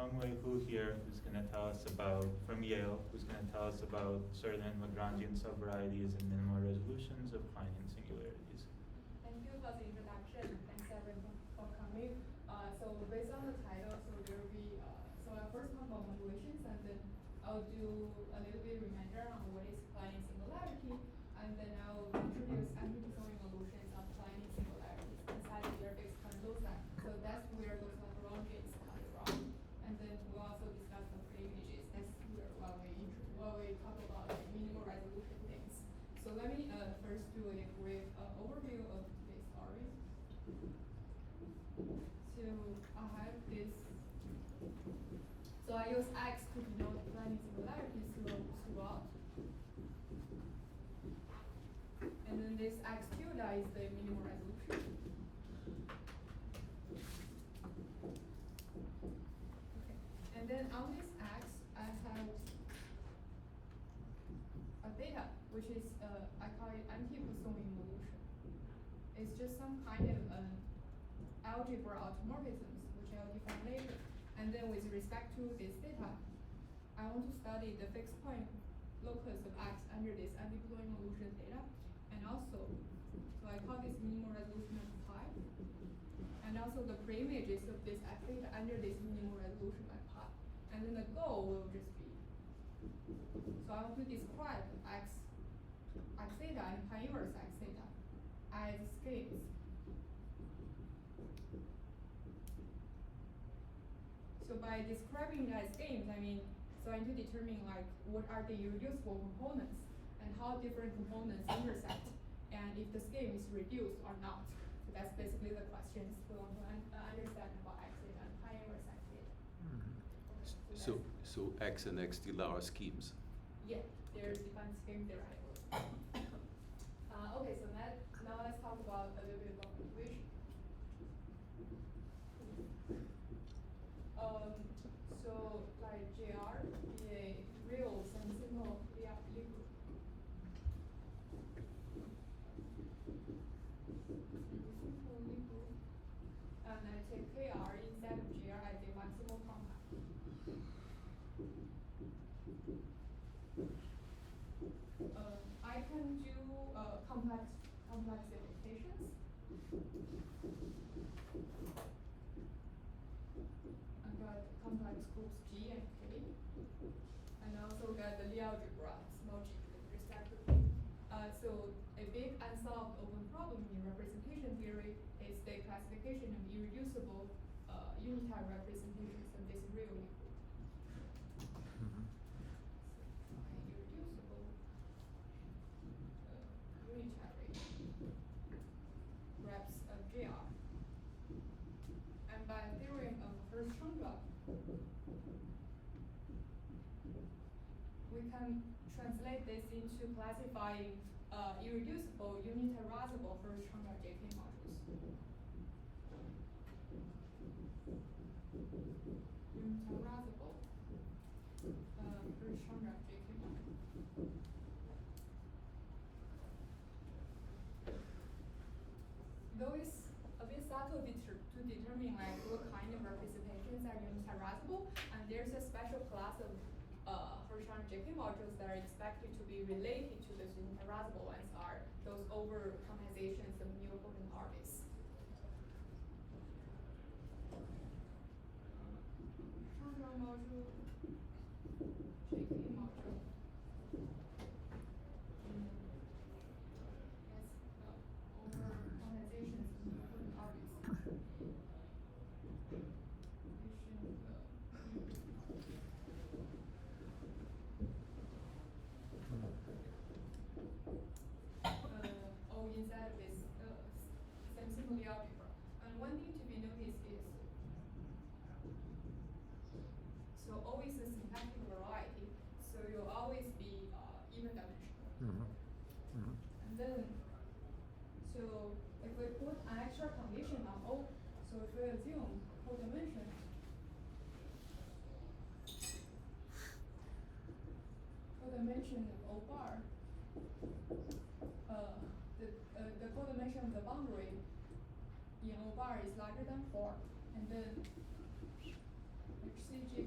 Mengwei Hu here, who's going to tell us about, from Yale, who's going to tell us about certain Lagrangian subvarieties and minimal resolutions of Kleinian singularities. Thank you for the introduction. Thanks everyone for coming. So based on the title, so there will be, so I'll first talk about modulations, and then I'll do a little bit reminder on what is Kleinian singularity, and then I'll introduce anti-deforming evolutions of Kleinian singularities inside the fixed kernel set. So that's where those Lagrangians come from. And then we'll also discuss the pre-images. That's where while we talk about the minimal resolution things. So let me first do a brief overview of today's story. So I have this. So I use X to denote Kleinian singularities throughout. And then this X tilde is the minimal resolution. Okay. And then on this X, I have a theta, which is I call it anti-Poissonian evolution. It's just some kind of algebra automorphisms, which I'll define later. And then with respect to this theta, I want to study the fixed point locus of X under this anti-Poissonian evolution theta. And also, so I call this minimal resolution of pi. And also the pre-images of this X theta under this minimal resolution of pi. And then the goal will just be, so I want to describe X theta and pi inverse X theta as scales. So by describing it as games, I mean, so I need to determine like what are the irreducible components and how different components intersect, and if the scheme is reduced or not. So that's basically the questions we want to understand about X theta and pi inverse X theta. Mm-hmm. So X and X tilde are schemes. Yeah, they're defined scheme derivatives. Okay, so now let's talk about a little bit about motivation. So like JR be a real semi-simple liquid. And I take KR instead of GR as a maximal compact. I can do complex imitations. I got complex groups G and K. And I also got the Lie algebra, small g respectively. So a big unsolved open problem in representation theory is the classification of irreducible unitary representations of this real liquid. Mm-hmm. So irreducible unitary reps of JR. And by theorem of Harish-Chandra, we can translate this into classifying irreducible unitarizable Harish-Chandra JK modules. Unitarizable Harish-Chandra JK module. Though it's a bit subtle to determine like what kind of representations are unitarizable, and there's a special class of Harish-Chandra JK modules that are expected to be related to those unitarizable ones are those over quantizations of unipotent artists. Harish-Chandra module, JK module. Yes, over quantizations of unipotent artists. All inside of this semi-simple algebra. And one thing to be noticed is, so always a symplectic variety, so you'll always be even dimensional. Mm-hmm. Mm-hmm. And then, so if we put an extra condition on O, so if we assume co-dimension, of O bar, the co-dimension of the boundary in O bar is larger than 4, and then HCG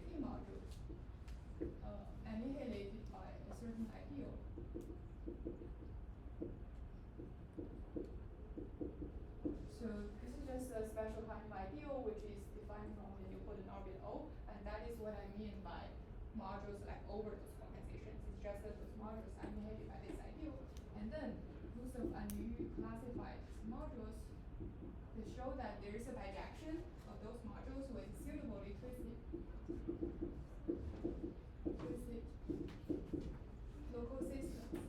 what I mean by modules like over those quantizations. It's just that those modules are indicated by this ideal. And then Gustav and Yu classified modules to show that there is a bijection of those modules with suitably twisted local systems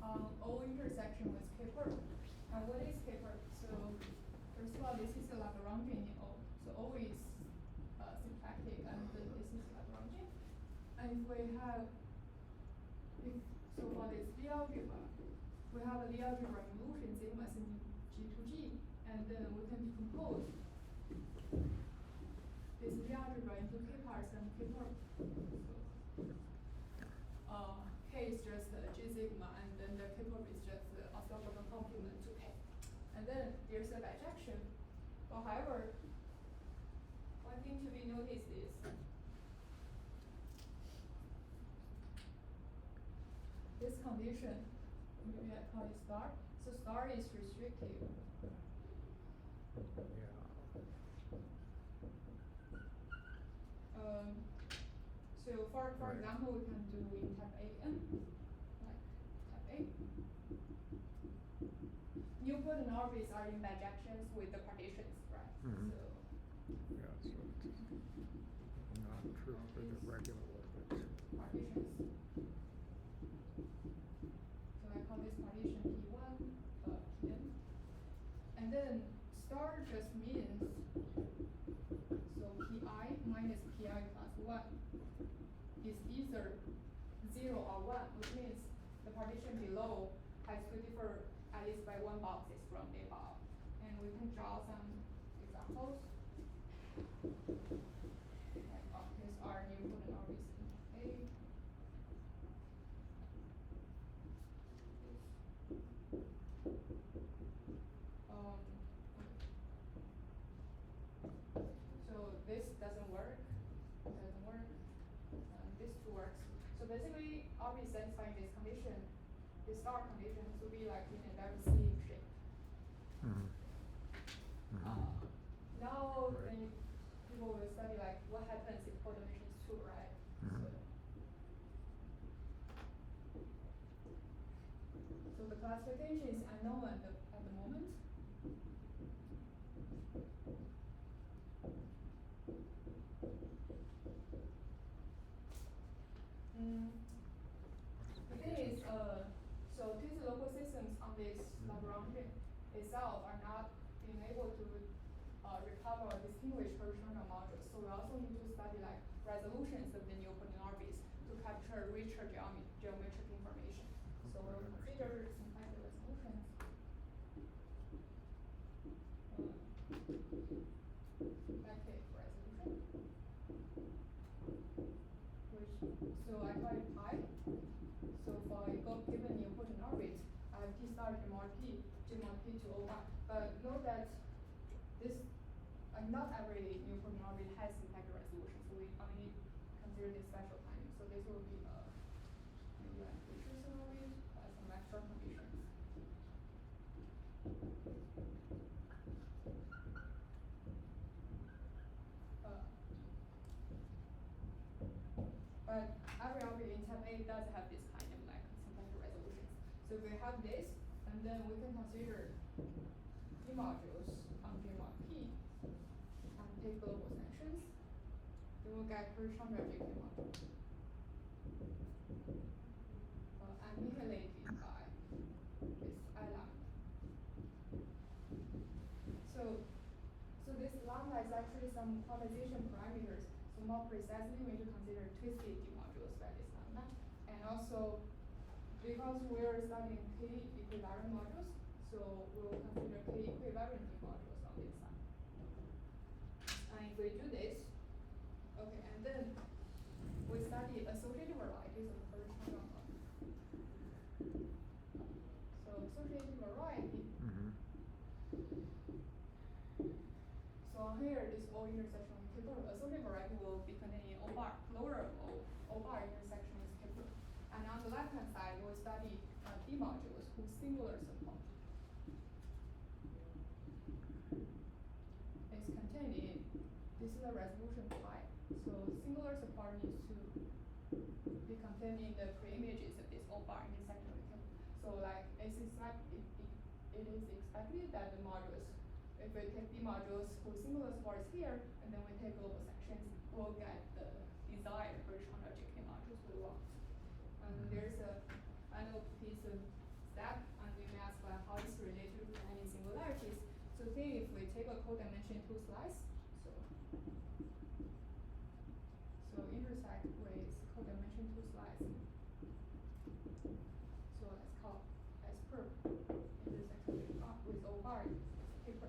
on O intersection with quiver. And what is quiver? So first of all, this is a Lagrangian in O. So O is symplectic, and then this is Lagrangian. And if we have, so for this Lie algebra, we have a Lie algebra evolution sigma in G to G, and then we can decompose this Lie algebra into K parts and K parts. K is just G sigma, and then the K part is just the orthogonal complement to K. And then there's a bijection. But however, one thing to be noticed is this condition, maybe I call it star. So star is restrictive. So for example, we can do in type AN, like type A. Unipotent orbits are in bijections with the partitions, right? Mhm. So Yeah, so it's not true for the regular orbits. partitions. So I call this partition P1, Pn. And then star just means, so Pi minus Pi plus 1 is either 0 or 1, which means the partition below has to differ at least by one boxes from above. And we can draw some examples. Like these are unipotent orbits in A. So this doesn't work. This two works. So basically, orbit satisfying this condition, this star condition, will be like in a very slim shape. Mhm. Now, Right. then people will study like what happens if coordination is 2, right? Mhm. So the classification is unknown at the moment. The thing is, so these local systems on this Lagrangian itself are not being able to recover or distinguish Harish-Chandra modules. So we also need to study like resolutions of the unipotent orbits to capture richer geometric information. So we'll consider some kind of resolutions. McKay resolution. So I call it pi. So for a given unipotent orbit, I have T star G mod P to O bar. But note that this, not every unipotent orbit has symplectic resolution, so we only consider this special timing. So this will be maybe like Richardson orbit by some extra conditions. But every orbit in type A does have this kind of like symplectic resolutions. So we have this, and then we can consider D modules on G mod P and take global sections. Then we'll get Harish-Chandra JK module. Annihilated by this I lambda. So this lambda is actually some quantization parameters. So more precisely, we need to consider twisted D modules by this lambda. And also, because we're studying K equivariant modules, so we'll consider K equivariant D modules on this side. And if we do this, okay, and then we study associative varieties of Harish-Chandra modules. So associative variety. Mhm. So here, this O intersection with K bar, associative variety will be containing O bar, lower O bar intersection with K bar. And on the left hand side, we'll study D modules whose singular subplot is contained in this the resolution pi. So singular subordinates to be contained in the preimages of this O bar intersection rectangle. So like it is expected that the modules, if we take B modules whose singular support is here, and then we take global sections, we'll get the desired Harish-Chandra JK modules we want. And there's a final piece of step, and you may ask how it's related to any singularities. So think if we take a codimension 2 slice, so intersect with codimension 2 slice. So let's call as per intersect with O bar paper.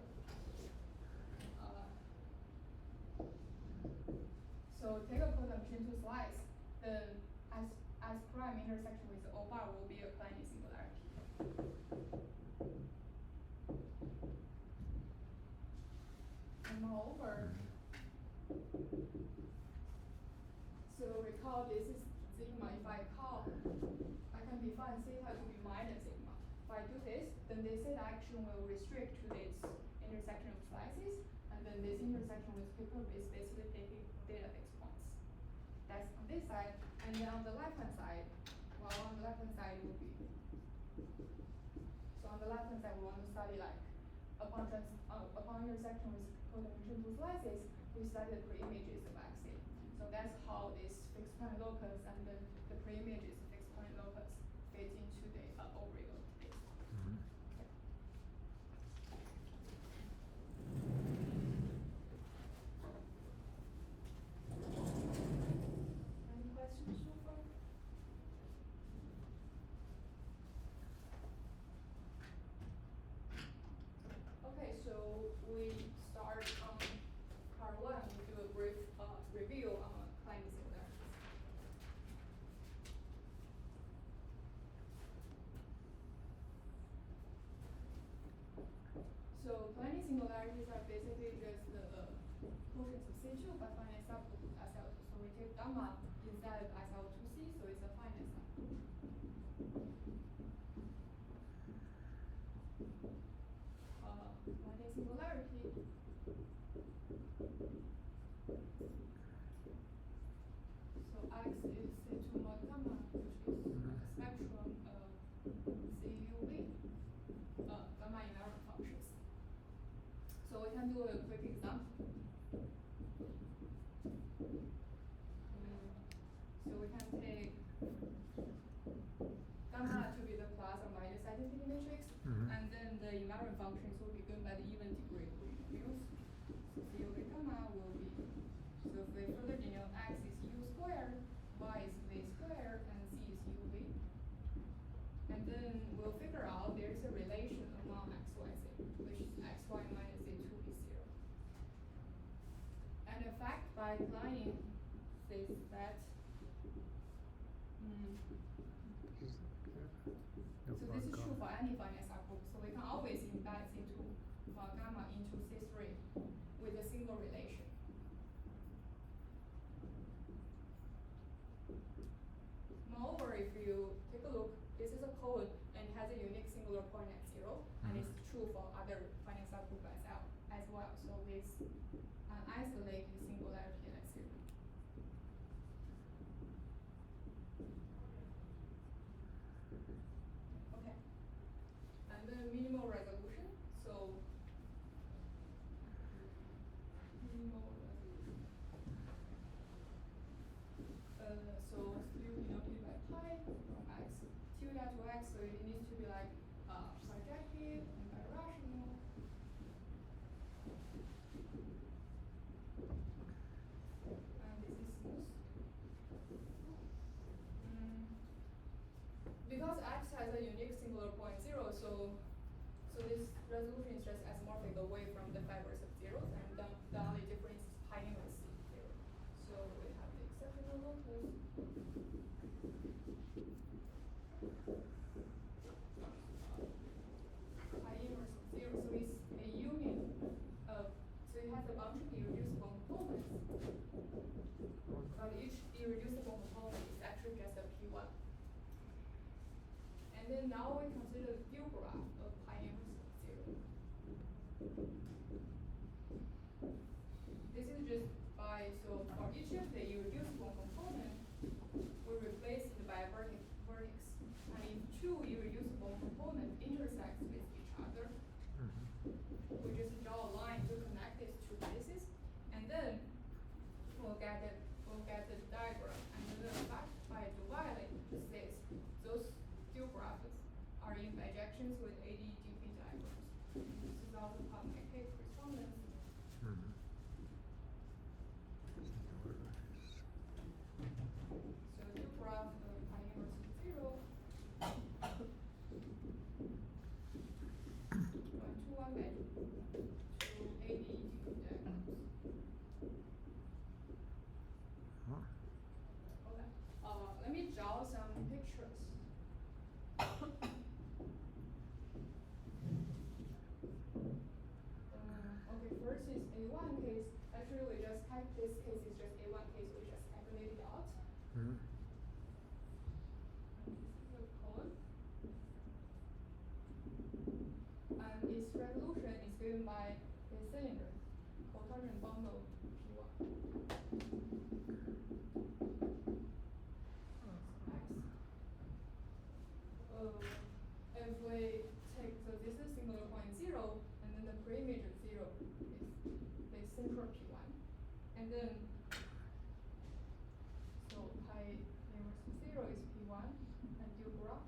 So take a codimension 2 slice, then as prime intersection with O bar will be a Kleinian singularity. And moreover, so recall this is sigma. If I can define theta to be minus sigma. If I do this, then this theta action will restrict to this intersection of slices, and then this intersection with paper is basically taking data fixed points. That's on this side, and then on the left hand side, well, on the left hand side will be. So on the left hand side, we want to study like upon intersection with codimension 2 slices, we study the preimages of axis. So that's how this fixed point locus and then the preimages of fixed point locus fit into the overall space. Okay. Any questions so far? Okay, so we start on part 1. We do a brief review on Kleinian singularities. So Kleinian singularities are basically just the quotients of C2 by finite subgroup of SL2. So we take gamma inside of SL2C, so it's a finite subgroup. Kleinian singularity. So X is C2 mod gamma, which is a spectrum of CUV, gamma invariant functions. So we can do a quick example. So we can take gamma to be the plus or minus identity matrix, and then the invariant functions will be given by the even degree polynomials. So CUV gamma will be, so if we further denote X is U squared, Y is V squared, and Z is UV. And then we'll figure out there's a relation among X, Y, Z, which is X, Y minus Z2 is 0. And the fact by Kleinian says that so this is true for any finite subgroup. So we can always embed into gamma into C3 with a single relation. Moreover, if you take a look, this is a code and it has a unique singular point at 0, and it's true for other finite subgroup as well. So this an isolated singularity at 0. Okay. And then minimal resolution. So minimal resolution. So still denoted by pi from X tilde to X. So it needs to be like projective and birational. And this is smooth. Because X has a unique singular point 0, so this resolution is just isomorphic away from the fibers of zeros, and the only difference is pi inverse 0. So we have the exceptional locus. Pi inverse of 0, so it's a union of, so it has a bunch of irreducible components, but each irreducible component is actually just a P1. And then now we consider the view graph of pi inverse of 0. This is just actually we just this case is just A1 case, we just calculate it out. Mm-hmm. And this is the cone. And its resolution is given by the cylinder, quotient bundle P1. If we take this is singular point 0, and then the preimage of 0 is the central P1, and then so pi inverse of 0 is P1, and do graph.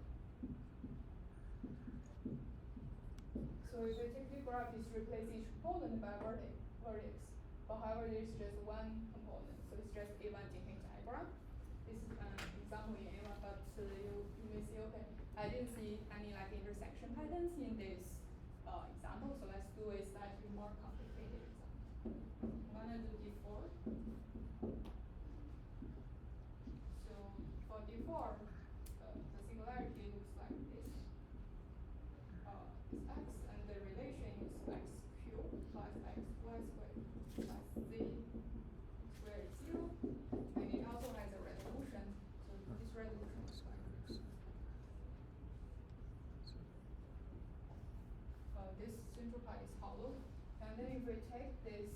So if we take the graph, it's replace each component by vertex. But however, there's just one component, so it's just A1 Dynkin diagram. This is an example in A1, but you may see, okay, I didn't see any like intersection patterns in this example, so let's do a slightly more complicated example. I'm gonna do D4. So for D4, the singularity looks like this. It's x, and the relation is x cubed plus x y squared plus z squared is 0, and it also has a resolution. So this resolution is like this. This central part is hollow, and then if we take this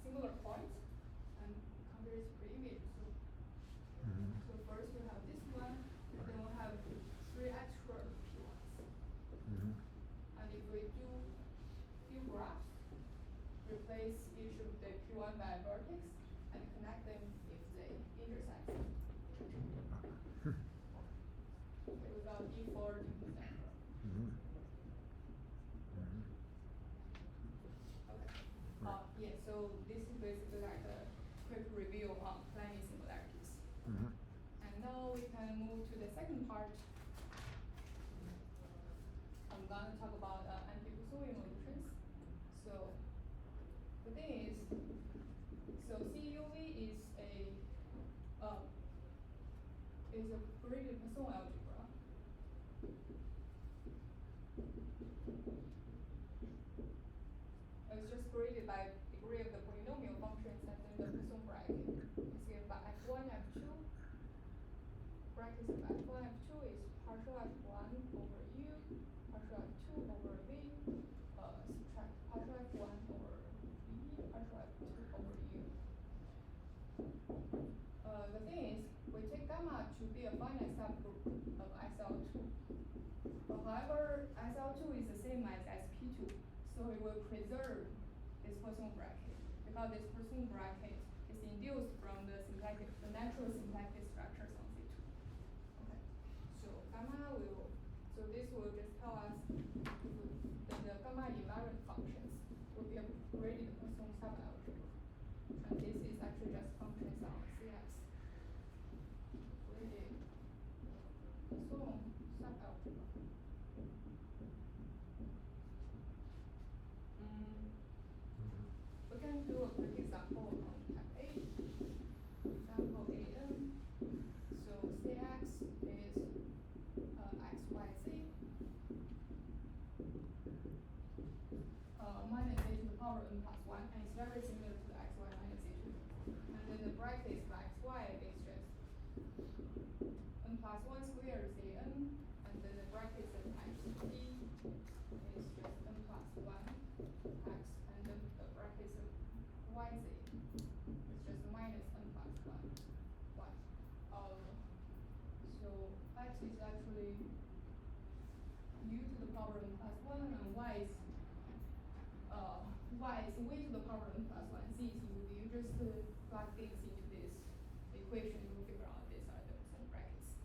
singular point and compare its preimage, so first we have this one, then we'll have 3 extra P1s. And if we do few graphs, replace each of the P1 by a vertex and connect them if they intersect. Okay, we got D4 Dynkin diagram. Okay. Yeah, so this is basically like a quick review on Kleinian singularities. And now we can move to the second part. I'm going to talk about anti-Poisson evolutions. So the thing is, so CUV is a graded Poisson algebra. It's just graded by degree of the polynomial functions and then the Poisson bracket. It's given by f1, f2. Brackets of f1, f2 is partial f1 over u, partial f2 over v, subtract partial f1 over v, partial f2 over u. The thing is, we take gamma to be a finite subgroup of SL2. But however, SL2 is the same as SP2, so we will preserve this Poisson bracket, because this Poisson bracket is induced from the natural symplectic structures on C2. Okay, so gamma will, so this will just tell us the gamma invariant functions will be a graded Poisson subalgebra. And this is actually just functions on CX. Graded Poisson subalgebra. We can do a quick example on type A. Example AN. So CX is XYZ minus A to the power n plus 1, and it's very similar to the XY minus A2. And then the bracket for XY is just n plus 1 squared is AN, and then the brackets of XP is just n plus 1 x, and then the brackets of YZ is just minus n plus 1 y. So x is actually u to the power n plus 1, and y is y to the power n plus 1. Z is u. You just plug things into this equation, you will figure out these are the Poisson brackets.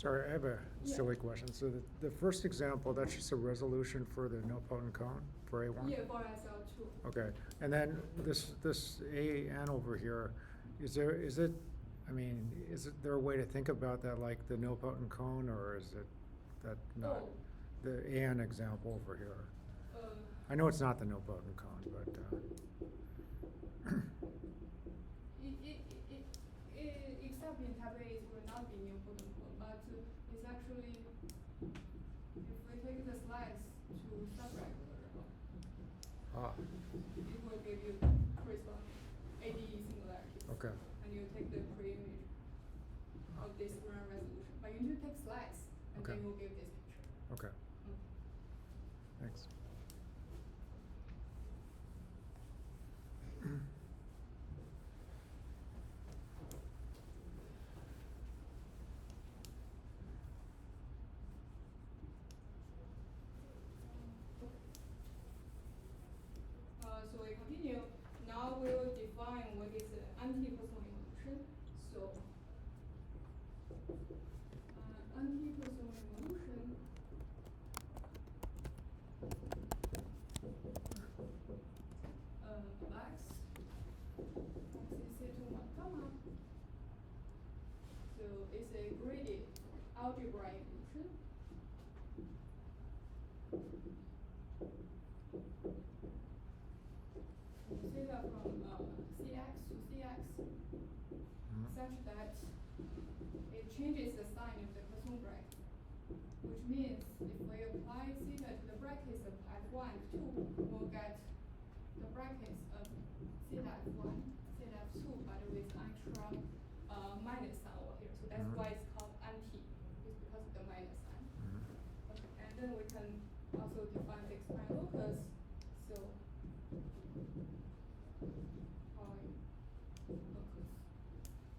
Sorry, I have a Yeah. silly question. So the first example, that's just a resolution for the nilpotent cone for A1? Yeah, for SL2. Okay, and then this AN over here, is there a way to think about that like the nilpotent cone, or is it that not? Oh. The AN example over here. Uh, I know it's not the nilpotent cone, but, except in type A, it will not be unipotent cone, but it's actually, if we take the slice to subregular, it will give you corresponding ADE singularities. okay, And you take the pre-image of this grand resolution, but you need to take slice, and Okay. then you'll give this picture. okay, thanks. So we continue. Now we will define what is an anti-Poisson evolution. So, anti-Poisson evolution of x is set to 1 comma. So it's a graded algebra evolution. Theta from Cx to Cx such that it changes the sign of the Poisson bracket, which means if we apply theta to the brackets of f1, f2, we'll get the brackets of theta f1, theta f2, but with extra minus sign over here. So that's why it's called anti, it's because of the minus sign. Okay. And then we can also define fixed prime locus. So locus.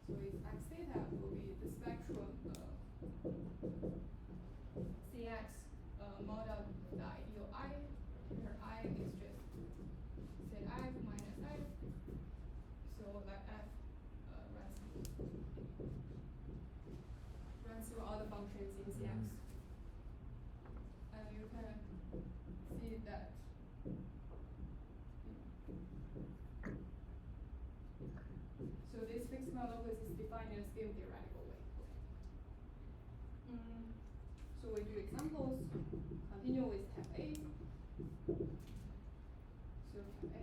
So its x theta will be the spectrum of Cx mod of the ideal I, where I is just say f minus f. So that f runs through all the functions in Cx. And you can see that so this fixed prime locus is defined in a scheme theoretical way. So we do examples. Continue with type A. So type A.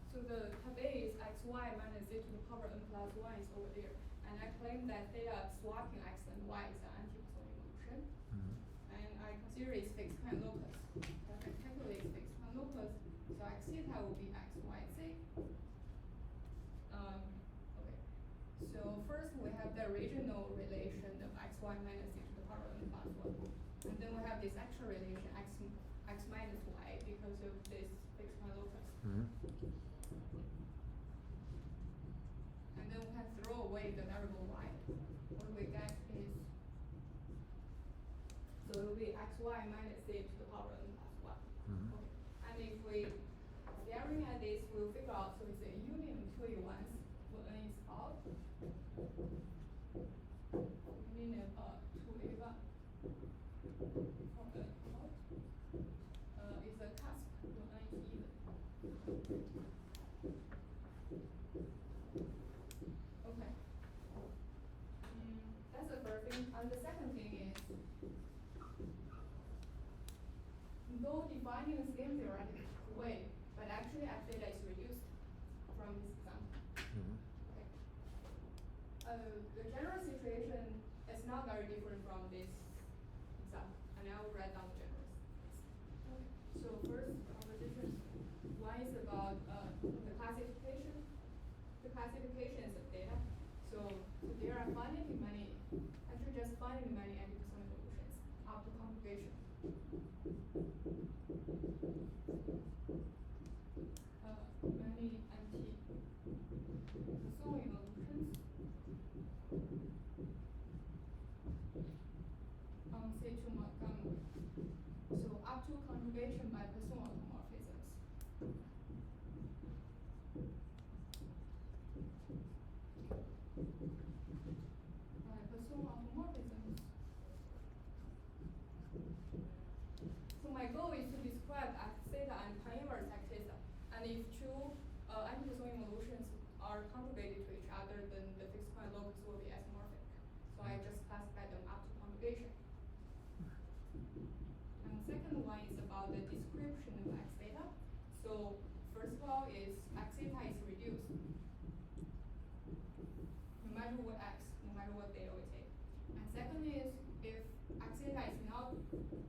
So the type A is xy minus z to the power n plus 1 is over there. And I claim that theta swapping x and y is an anti-Poisson evolution. And I consider its fixed prime locus. And I calculate fixed prime locus. So x theta will be x, y, z. Okay. So first we have the original relation of xy minus z to the power n plus 1. And then we have this extra relation x minus y because of this fixed prime locus. And then we can throw away the variable y. What we get is, so it will be xy minus z to the power n plus 1. Okay. And if we staring at this, we'll figure out, so it's a union of two events when n is odd. Union of two events for n odd is a cusp when n is even. Okay. That's the first thing. And the second thing is, though defining a scheme theoretical way, but actually f theta is reduced from this example. Okay. The general situation is not very different from this example, and I will write down the general. Okay. So first proposition, one is about the classification. The classifications of data. So there are finitely many, actually just finitely many anti-Poisson evolutions up to conjugation. Many anti-Poisson evolutions on C2 mod gamma. x theta is not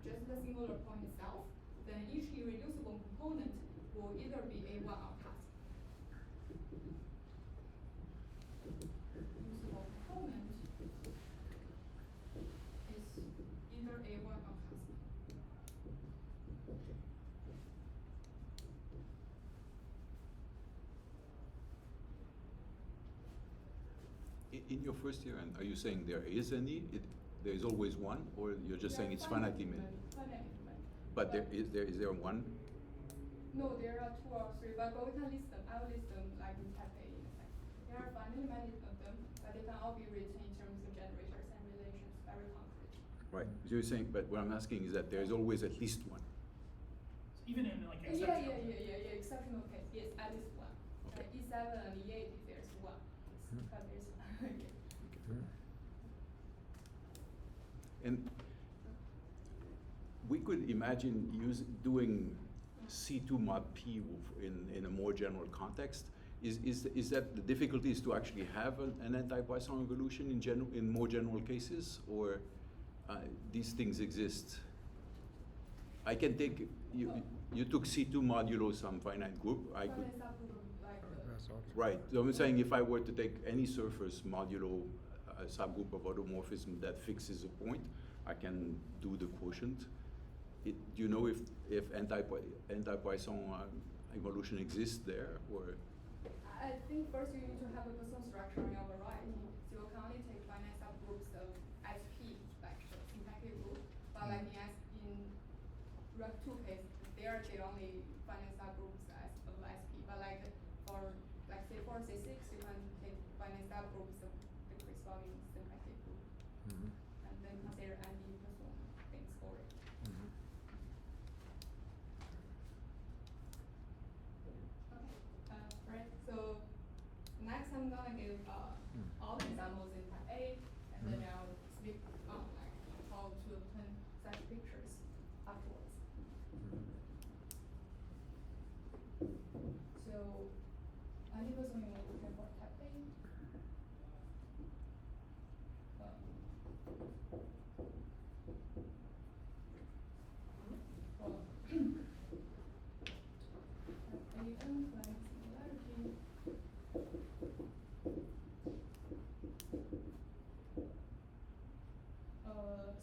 just the singular point itself, then each irreducible component will either be A1 or cusp. Irreducible component is either A1 or cusp. In your first year, and are you saying there is any? There is always one, or you're just saying it's finitely many? Finitely many. But is there one? No, there are 2 or 3, but we can list them. I will list them like in type A in a second. There are finitely many of them, but they can all be written in terms of generators and relations, very concrete. Right. So you're saying, but what I'm asking is that there is always at least one. So even in like Yeah, exceptional. exceptional case, yes, at least one. Okay. E7 and E8, there's one. But there's yeah. And we could imagine doing C2 mod P in a more general context. Is that the difficulty is to actually have an anti-Poisson evolution in more general cases, or these things exist? I can take you took C2 modulo some finite group. I could. Right. So I'm saying if I were to take any surface modulo a subgroup of automorphism that fixes a point, I can do the quotient. Do you know if anti-Poisson evolution exists there, or? I think first you need to have a Poisson structure in your variety. So you can only take finite subgroups of SP, like the syntactic group. But like in Rep 2 case, there they only finite subgroups of SP. But like for like C4, C6, you can take finite subgroups of the corresponding syntactic group. Mhm. And then consider anti-Poisson things for it. Mhm. Okay, right. So next I'm gonna give all the examples in type A, and then I'll speak on like how to obtain such pictures afterwards. So anti-Poisson evolution for type A.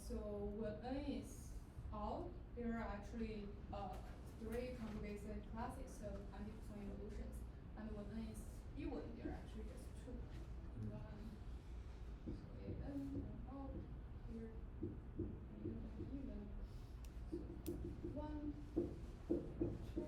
So when n is odd, there are actually 3 conjugated classes of anti-Poisson evolutions, and when n is even, there are actually just 2. One, so n and odd here, even and even. So 1, 2, 3.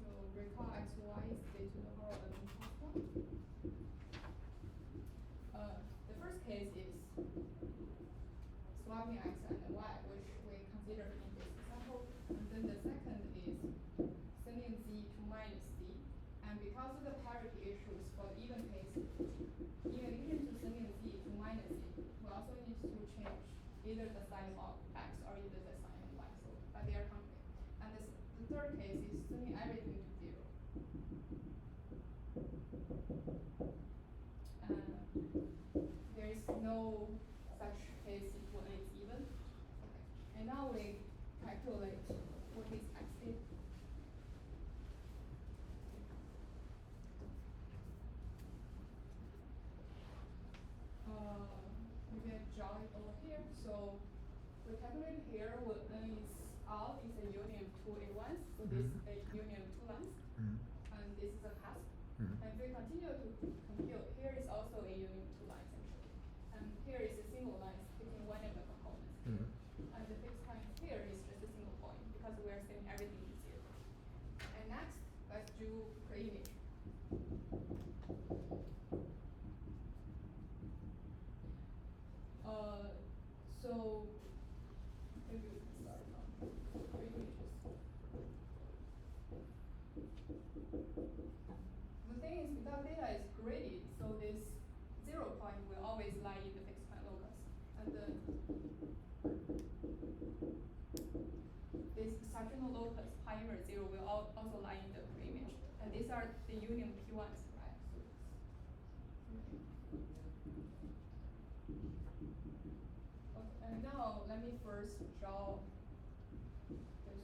So recall x, y is a to the power of n plus 1. The first case is swapping x and y, which we considered in this example. And then the second is sending z to minus z. And because of the parity issues for the even case, in addition to sending z to minus z, we also need to change either the sign of x or either the sign of y. So, but they are concrete. And the third case is sending everything to 0. There is no such case when it's even. Okay. And now we calculate what is x is. We can draw it over here. So we calculate here what n is odd is a union of 2 A1s. So this is a union of 2 lines. Mhm. And this is a cusp. Mhm. And if we continue to compute, here is also a union of 2 lines actually. And here is a single line picking one of the components here. Mhm. And the fixed point here is just a single point because we are sending everything to 0. And next, let's do pre-image. So maybe we can start from pre-images. kernel locus primer 0 will also lie in the preimage. And these are the union P1s, right? Okay, and now let me first draw this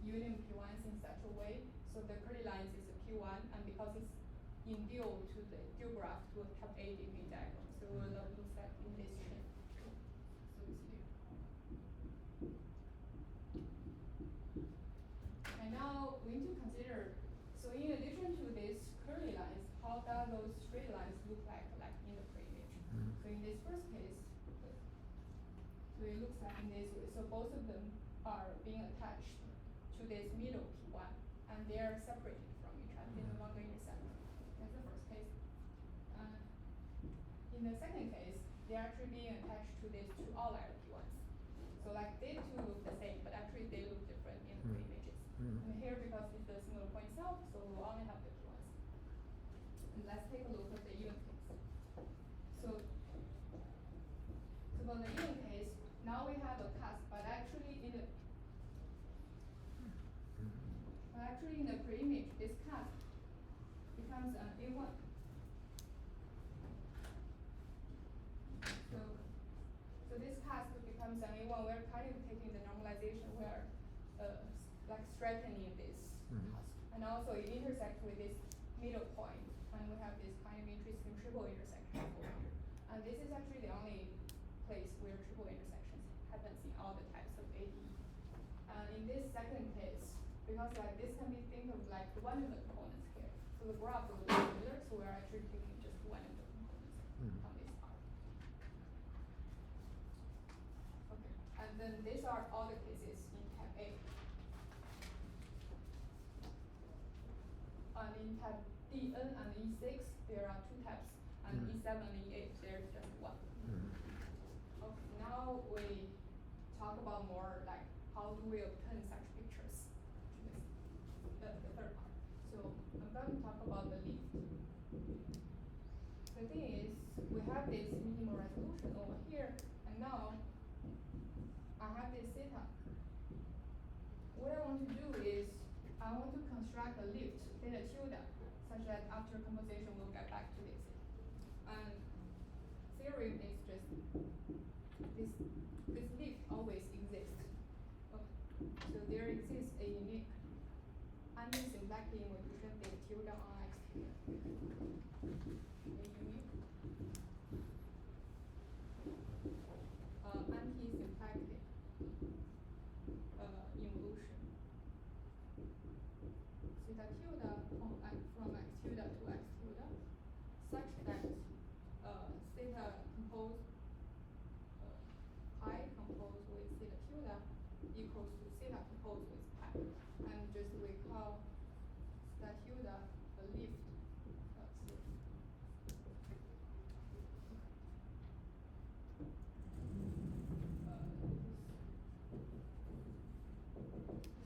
union P1s in such a way. So the curly lines is a P1, and because it's in due to the due graph to have ADE diagram. So it will look like in this shape. So it's here. And now we need to consider, so in addition to these curly lines, how do those straight lines look like in the preimage? So in this first case, so it looks like in this way. So both of them are being attached to this middle P1, and they are separated from each other. They no longer intersect. That's the first case. In the second case, they're actually being attached to these two outlier P1s. So like they two look the same, but actually they look different in the preimages. And here, because it's the single point itself, so we'll only have the P1s. And let's take a look at the even case. So for the even case, now we have a cusp, but actually in the preimage, this cusp becomes an A1. So this cusp becomes an A1. We're kind of taking the normalization where like straightening this cusp. And also it intersects with this middle point, and we have this kind of interesting triple intersection over here. And this is actually the only place where triple intersections happens in all the types of ADE. And in this second case, because like this can be think of like one of the components here. So the graph will look similar, so we're actually taking just one of the components on this part. Okay, and then these are all the cases in type A. And in type Dn and E6, there are two types, and E7 and E8, there's just one. Okay, now we talk about more like how do we obtain such pictures. The third part. So I'm going to talk about the lift. The thing is, we have this minimal resolution over here, and now I have this theta. What I want to do is, I want to construct a lift, theta tilde, such that after composition we'll get back to this. And theorem is just this lift always exists. Okay. So there exists a unique anti-symplectic evolution theta tilde on X here. A unique anti-symplectic involution. Theta tilde from X tilde to X tilde, such that theta composed pi composed with theta tilde equals to theta composed with pi, and just we call theta tilde a lift.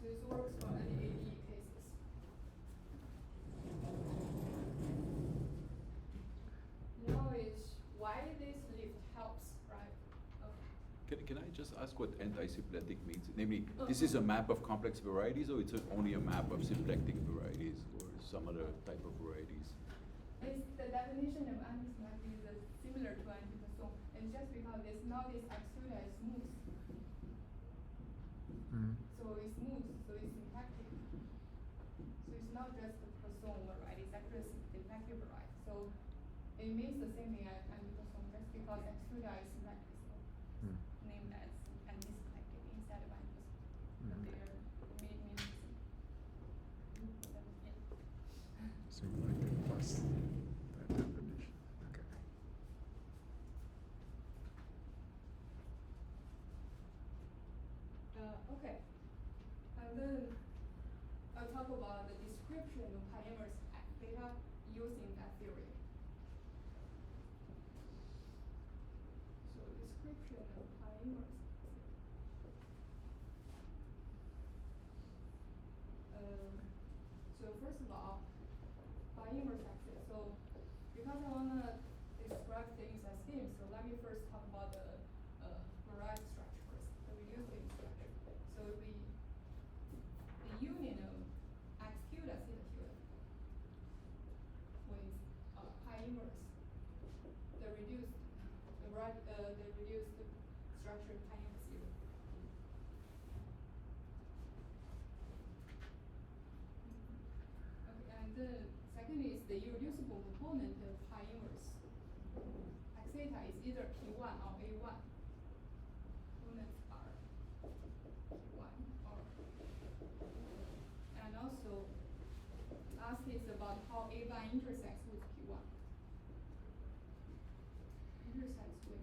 This works for any ADE cases. Now is why this lift helps, right? Okay. Can I just ask what anti-symplectic means? Namely, this is a map of complex varieties, or it's only a map of symplectic varieties, or some other type of varieties? It's the definition of anti-symplectic is similar to anti-Poisson. It's just because it's not this axiola is smooth. So it's smooth, so it's symplectic. So it's not just the Poisson variety, it's actually a symplectic variety. So it means the same thing as anti-Poisson, just because axiola is symplectic. So named as anti-symplectic instead of anti-Poisson. But they are meaning the same. Symplectic plus that definition. Okay. Okay. And then I'll talk about the description of high-inverse data using that theory. So description of high-inverse. So first of all, high-inverse axis. So because I want to describe things as schemes, so let me first talk about the variety structure first. So we use the structure. So we second is the irreducible component of pi inverse. X theta is either P1 or A1. Components are P1 or and also last is about how A1 intersects with P1. Intersects with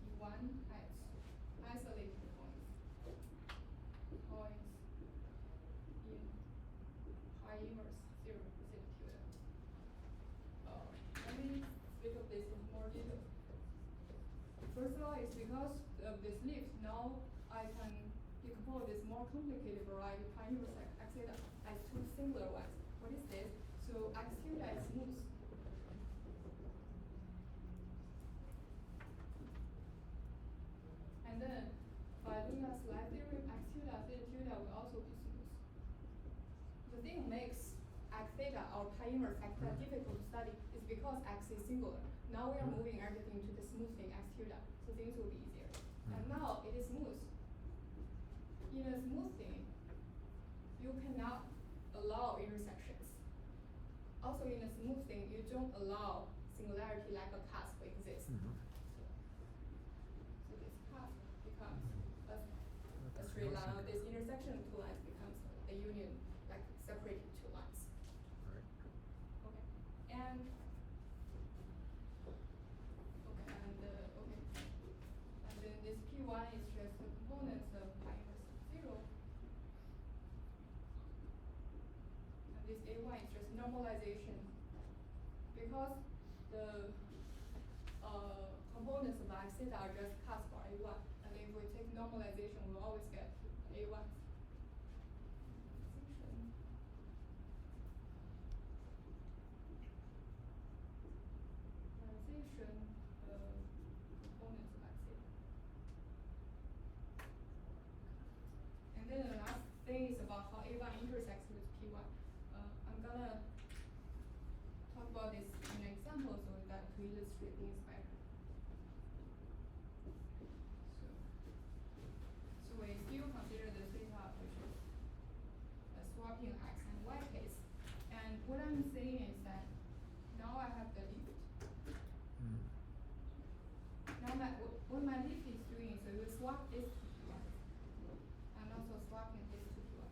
P1 at isolated points. Points in pi inverse 0 zeta theta. Let me speak of this in more detail. First of all, it's because of this lift. Now I can decompose this more complicated variety pi inverse x theta as two singular ones. What is this? So x theta is smooth. And then by doing a slide theorem, x theta, theta theta will also be smooth. The thing makes x theta or pi inverse x theta difficult to study is because x is singular. Now we are moving everything to the smooth thing x theta, so things will be easier. And now it is smooth. In a smooth thing, you cannot allow intersections. Also in a smooth thing, you don't allow singularity like a cusp exists. So this cusp becomes a straight line. This intersection of two lines becomes a union, like separating two lines. Right. Okay. And then this P1 is just the components of pi inverse 0. And this A1 is just normalization. Because the components of x theta are just cusp or A1. And if we take normalization, we'll always get A1. Normalization components of x theta. And then the last thing is about how A1 intersects with P1. I'm gonna talk about this in an example so that to illustrate things better. So we still consider the theta which is a swapping x and y case. And what I'm saying is that now I have the lift. Now what my lift is doing is it will swap this to P1. I'm also swapping this to P1.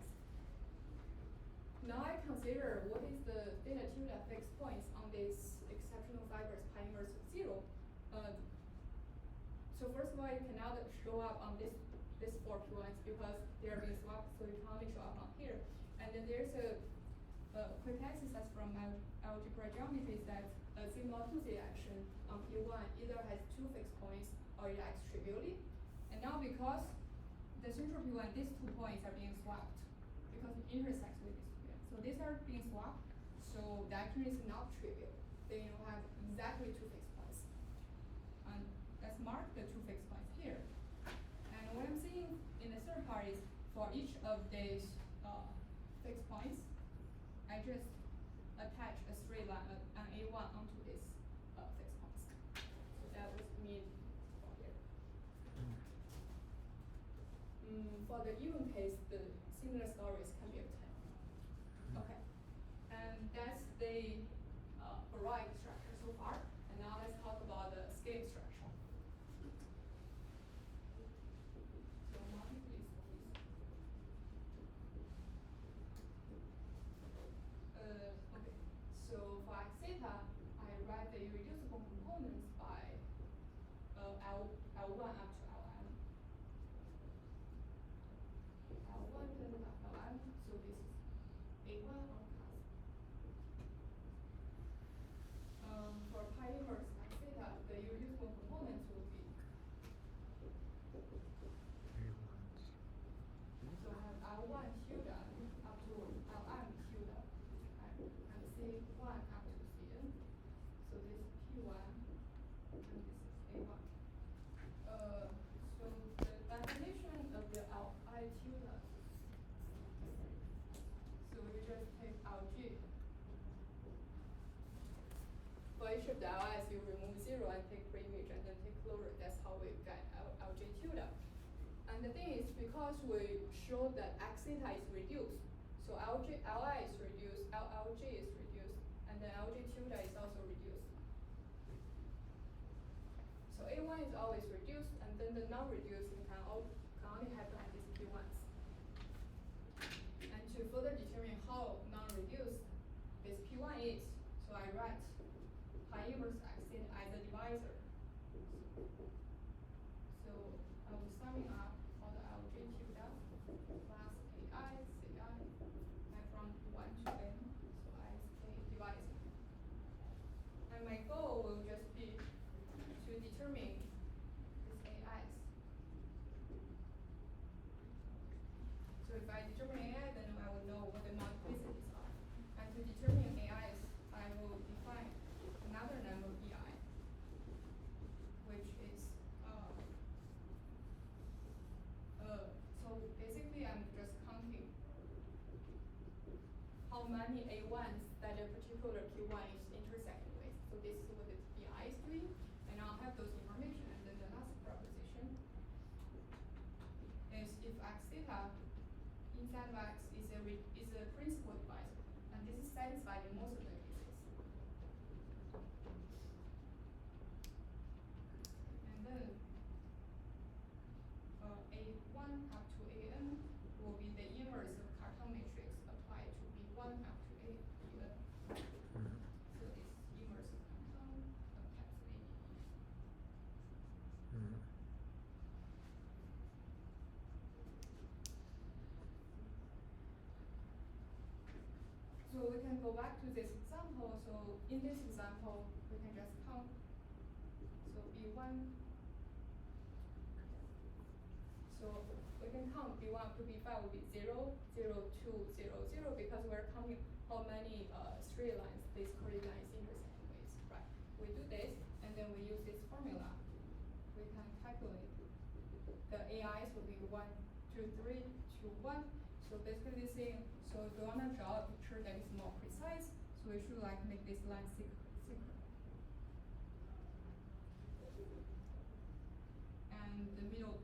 Now I consider what is the theta theta fixed points on this exceptional fibers pi inverse of 0. So first of all, it cannot show up on this four P1s because they are being swapped, so it can only show up on here. And then there's a quick exercise from my algebra geometry that a sigma 2z action on P1 either has two fixed points or it acts trivially. And now because the central P1, these 2 points are being swapped because it intersects with this P1. So these are being swapped, so the action is not trivial. Then you have exactly 2 fixed points. And let's mark the 2 fixed points here. And what I'm seeing in the third part is for each of these fixed points, I just attach a straight line, an A1 onto this fixed points. So that was mean for here. For the even case, the similar stories can be obtained. Okay, and that's the variety structure so far. And now let's talk about the scale structure. So Marty, please. Okay, so for x theta, I write the irreducible components by L1 up to Lm. L1 then Lm, so this is A1 on cusp. For pi inverse x theta, the irreducible components will be so I have L1 tilde up to Lm tilde, and C1 up to Cn. So this is P1, and this is A1. So the definition of the Li tilde. So you just take Lg. For each of the Li's, you remove 0 and take preimage and then take closure. That's how we get Lj tilde. And the thing is, because we showed that x theta is reduced, so Li is reduced, Lj is reduced, and then LG tilde is also reduced. So A1 is always reduced, and then the non-reduced can only happen at these P1s. And to further determine how non-reduced this P1 is, so I write pi inverse exit as a divisor. So I'll be summing up all the LG tilde plus AI, CI, and from 1 to n, so I say divisor. And my goal will just be to determine this AIs. So if I determine AI, then I will know what the multiplicities are. And to determine AIs, I will define another number EI, which is so basically I'm just counting how many A1s that a particular Q1 is intersecting with. So this is what the EI is doing, and I'll have those information. And then the last proposition is if x theta inside of x is a principal divisor, and this is satisfied in most of the cases. And then A1 up to AN will be the inverse of Cartan matrix applied to B1 up to AN. So this inverse of Cartan applies to AN. So we can go back to this example. So in this example, we can just count. So B1. So we can count B1 up to B5 will be 0, 0, 2, 0, 0 because we're counting how many straight lines these coordinates intersect with, right? We do this, and then we use this formula. We can calculate the AIs will be 1, 2, 3, 2, 1. So basically this thing, so if we want to draw a picture that is more precise, so we should like make this line thicker. And the middle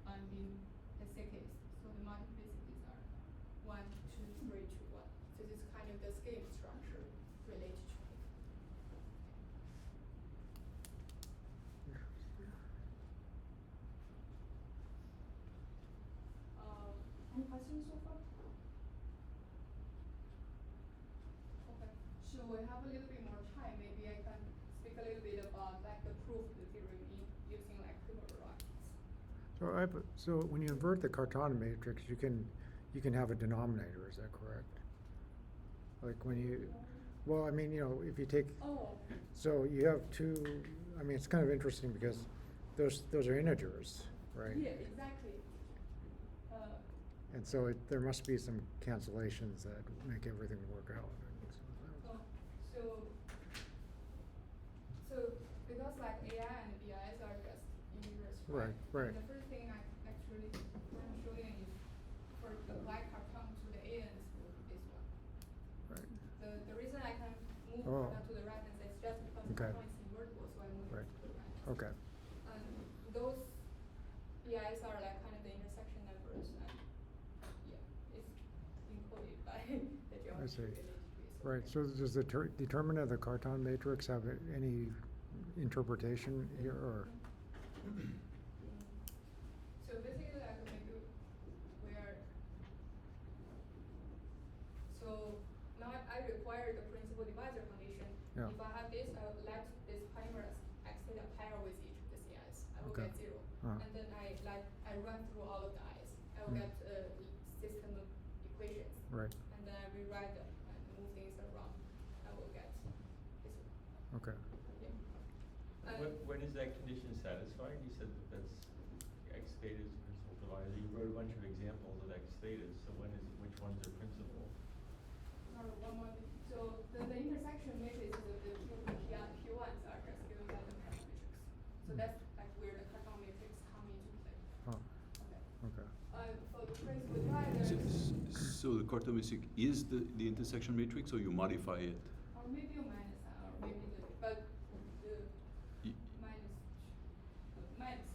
line being the thickest. So the multiplicities are 1, 2, 3, 2, 1. So this is kind of the scale structure related to it. Any questions so far? Okay. So we have a little bit more time. Maybe I can speak a little bit about like the proof of the theorem using like quiver varieties. So when you invert the Cartan matrix, you can have a denominator. Is that correct? Like when you, well, I mean, you know, if you take, so you have two. I mean, it's kind of interesting because those are integers, right? Yeah, exactly. And so there must be some cancellations that make everything work out. So because like AI and BIs are just integers, Right. And the first thing I'm showing is for the apply Cartan to the ANs will be this one. Right. The reason I can move Oh. to the right hand side is just because Okay. Cartan is invertible, so I move Right. it to the right hand Okay. side. And those BIs are like kind of the intersection numbers, and yeah, it's encoded by the geometry I see. related to it. Right. So does the determinant of the Cartan matrix have any interpretation here, or? So basically, I can make it where. So now I require the principal divisor condition. Yeah. If I have this, I would let this primers exit a pair with each of the CIs. I will Okay. get 0. Uh-huh. And then I run through all of the I's. I will get system of equations. Right. And then I rewrite them and move things around. I will get this one. Okay. Yeah. When is that condition satisfied? You said that that's x theta is principal divisor. You wrote a bunch of examples of x thetas. So which ones are principal? Sorry, one more thing. So the intersection matrix of the Q1s are just given by the Cartan matrix. So that's like where the Cartan matrix come into play. Oh. Okay. Okay. For the principal divisors, So the Cartan matrix is the intersection matrix, or you modify it? or maybe a minus, or maybe but the Y- minus would be minus.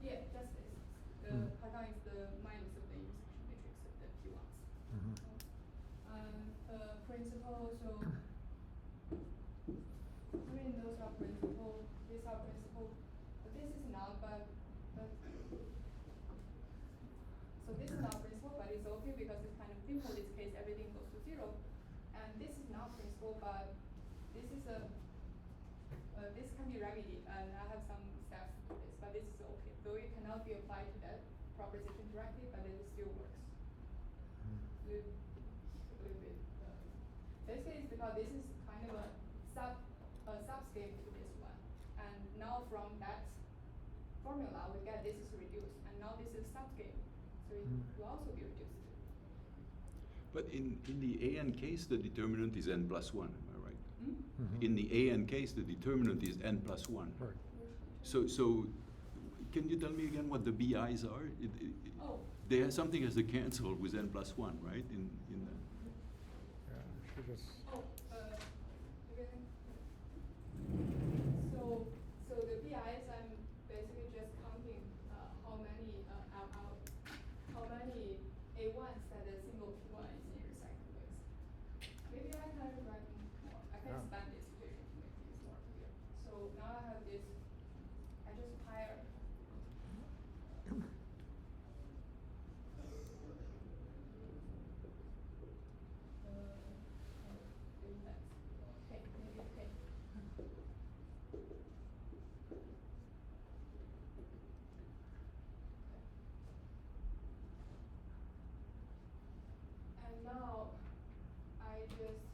Yeah, just this. The Cartan is the minus of the intersection matrix of the Q1s. Mhm. reducible, but this is this can be remedied, and I have some steps to this, but this is okay. Though it cannot be applied to that proposition directly, but it still works. A little bit. Basically, it's because this is kind of a subscape to this one, and now from that formula we get this is reduced, and now this is subscape, so it will also be reduced. But in the AN case, the determinant is n plus 1, am I right? Hmm? In the AN case, the determinant is n plus 1. Right. So can you tell me again what the BIs are? Oh. Something has to cancel with n plus 1, right? In the Yeah, she just. Oh, everything. So the BIs, I'm basically just counting how many A1s that a single P1 is intersected with. Maybe I can write more. I can expand this equation to make this more clear. So now I have this. I just hire. And now I just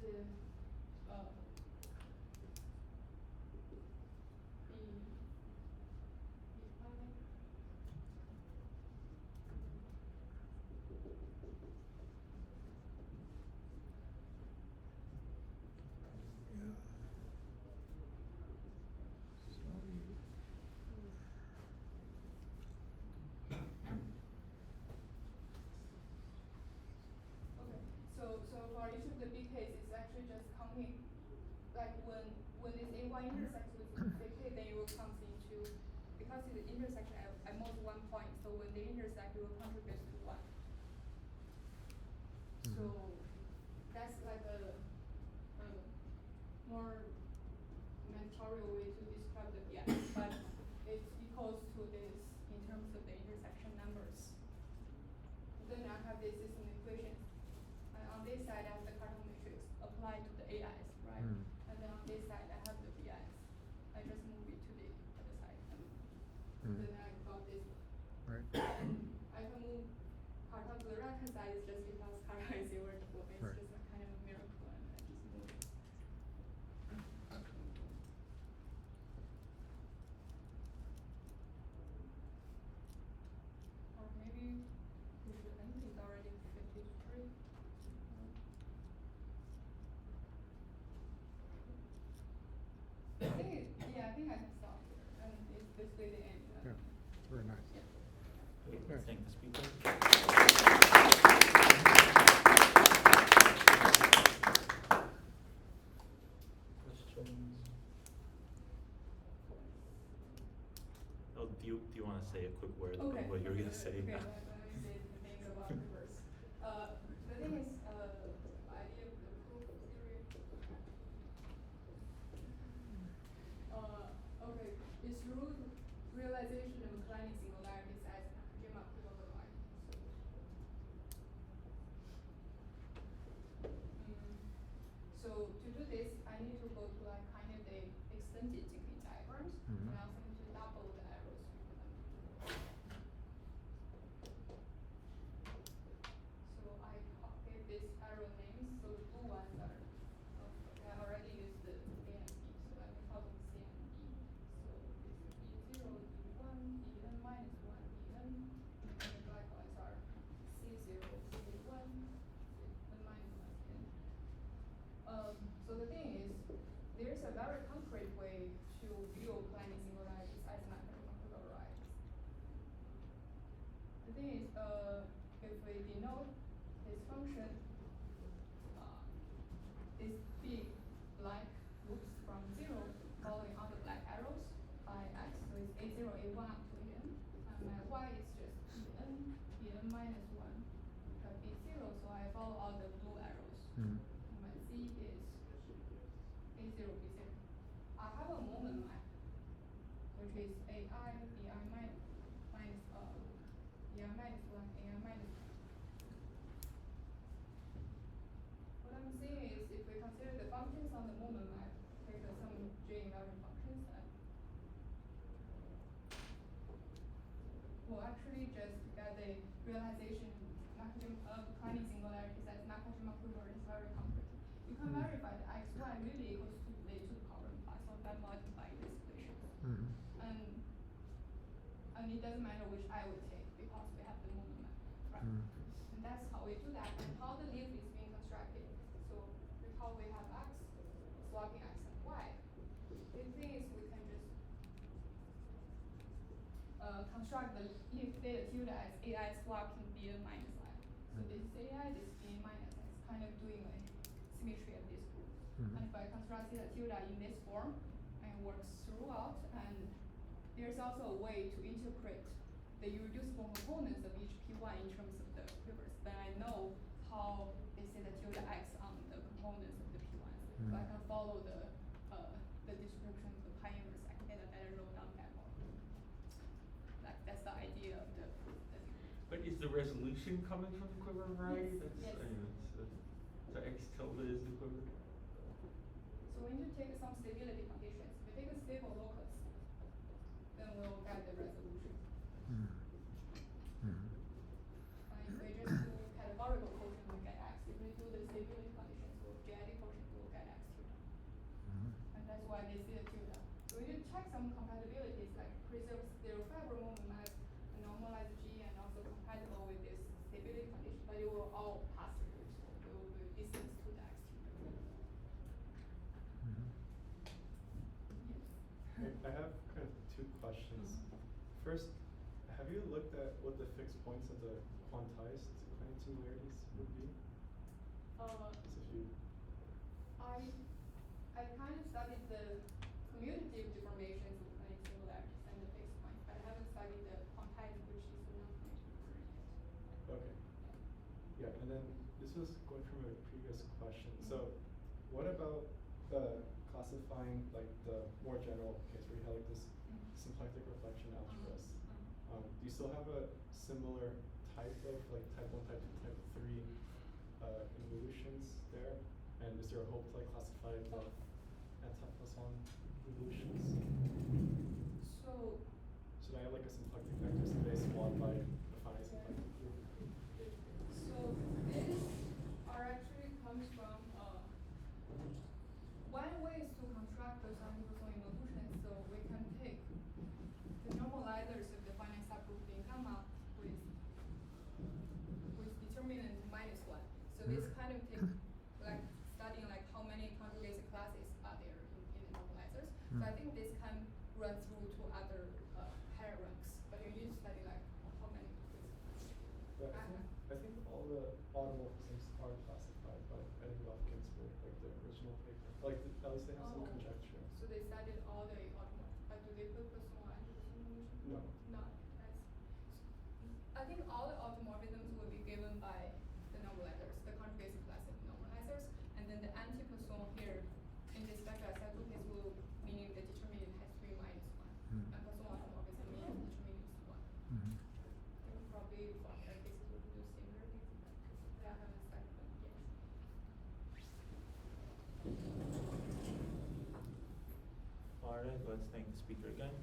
So for each of the big cases, it's actually just counting, like when this A1 intersects with big K, then it will come into, because it's intersection at most one point, so when they intersect, it will contribute to 1. So that's like a more mandatory way to describe the BI, but it's equals to this in terms of the intersection numbers. Then I have this is an equation. And on this side, I have the Cartan matrix applied to the AIs, right? And then on this side, I have the BIs. I just move it to the other side. Then I got this one. Right. I can move Cartan to the right-hand side is just because Cartan is irreducible. It's Right. just a kind of a miracle, and I just move it. Or maybe we should end it already 53. I think I can stop here, and it's basically the end. Yeah. Very nice. Okay, Right. thank the speaker. Questions? Oh, do you want to say a quick word Okay. about what you were going to say? Okay, let me say the thing about quivers. The thing is, idea of the proof theory. Okay, it's realization of Kleinian singularities as Nakajima quiver varieties. So to do this, I need to go to like kind of the extended Dynkin diagrams, and I also need to double the arrows for them. So I gave this arrow names. So the blue ones are, I already used the A and B, so let me call them C and D. So this is E0, E1, En minus 1, En, and the black ones are C0, C1, En minus 1, En. So the thing is, there's a very concrete way to view Kleinian singularities as Nakajima quiver varieties. The thing is, if we denote this function, this big black loops from 0 following all the black arrows by x, so it's A0, A1 up to En, and my y is just En minus 1, B0, so I follow all the blue arrows. And my z is A0, B0. I have a moment map, which is AI, BI minus, BI minus 1, AI minus 1. What I'm saying is, if we consider the function generalization, Kleinian singularities as Nakajima quiver is very concrete. You can verify that xy really equals to the 2 to the power n plus, so by multiplying this equation. And it doesn't matter which I would take because we have the moment map, right? And that's how we do that, and how the leaf is being constructed. So recall we have x, swapping x and y. The thing is we can just construct the leaf theta tilde as ai swapping bn minus I. So this is ai, this is bn minus I. It's kind of doing a symmetry of this group. And if I construct theta tilde in this form, and it works throughout, and there's also a way to interpret the irreducible components of each P1 in terms of the quivers. Then I know how they say the tilde x on the components of the P1. So I can follow the description of the pi inverse. I can get a better note on that one. That's the idea of the proof. But is the resolution coming from the quiver variety? Yes, That's, yes. So x tilde is the quiver? So we need to take some stability conditions. If we take a stable locus, then we'll get the resolution. And if we just do categorical quotient, we get x. If we do the stability conditions with genetic quotient, we'll get x tilde. And that's why they see the tilde. So we need to check some compatibilities, like preserve zero fiber moment map, normalize G, and also compatible with this stability condition. But it will all pass through, so it will be distance to the x tilde. Yes. I have kind of 2 questions. First, have you looked at what the fixed points of the quantized Kleinian singularities would be? So if you I kind of studied the commutative deformations of Kleinian singularities and the fixed points, but I haven't studied the quantized, which is the non-commutative yet. Okay. Yeah, and then this was going from a previous question. So what about classifying like the more general case where you have like this symplectic reflection algebras? Do you still have a similar type of like type 1, type 2, type 3 involutions there? And is there a hope to like classify the anti-plus 1 involutions? So Should I have like a symplectic vector space one by a finite symplectic group? So these are actually comes from one way is to construct those anti-Poisson involutions. So we can take the normalizers of the finite subgroup in gamma with determinant -1. So this kind of take like studying like how many conjugated classes are there in the normalizers. So I think this can run through to other higher ranks, but you need to study like how many. But I think all the automorphisms are classified by Edwin Ginsburg, like the original paper. Like at least they have some conjecture. So they studied all the automorphisms, but do they put Poisson and Poisson? No. Not. I think all the automorphisms will be given by the normalizers, the conjugated class of normalizers, and then the anti-Poisson here in this vector cycle case will meaning the determinant has to be -1, and Poisson automorphism means determinant is 1. And probably for other cases we will do similar things, but I haven't studied them yet. Alright, let's thank the speaker again.